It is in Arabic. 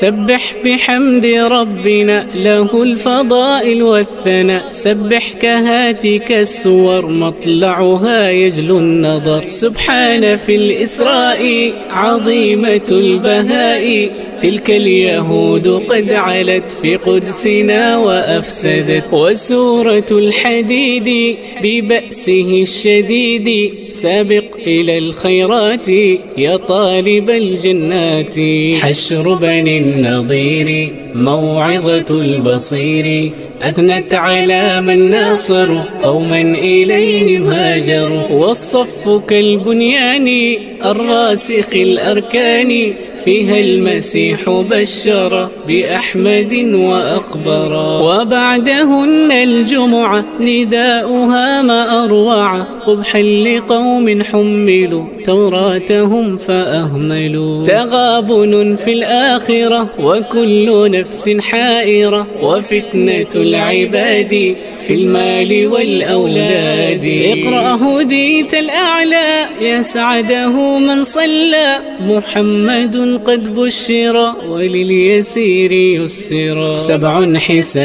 سبح بحمد ربنا له الفضائل والثناء، سبح كهاتك السور مطلعها يجلو النظر. سبحان في الإسراء عظيمة البهاء، تلك اليهود قد علت في قدسنا وأفسدت. وسورة الحديد ببأسه الشديد، سابق إلى الخيرات يا طالب الجنات. حشر بني النضير موعظة البصير، أثنت على من ناصروا قوما إليهم هاجروا. والصف كالبنيان الراسخ الأركان، فيها المسيح بشر بأحمد وأخبرا. وبعدهن الجمعة نداؤها ما أروع، قبحا لقوم حملوا توراتهم فأهملوا. تغابن في الآخرة وكل نفس حائرة، وفتنة العباد في المال والأولاد. اقرأ هديت الأعلى يا سعده من صلى، محمد قد بشر ولليسير يسرا. 7 حساب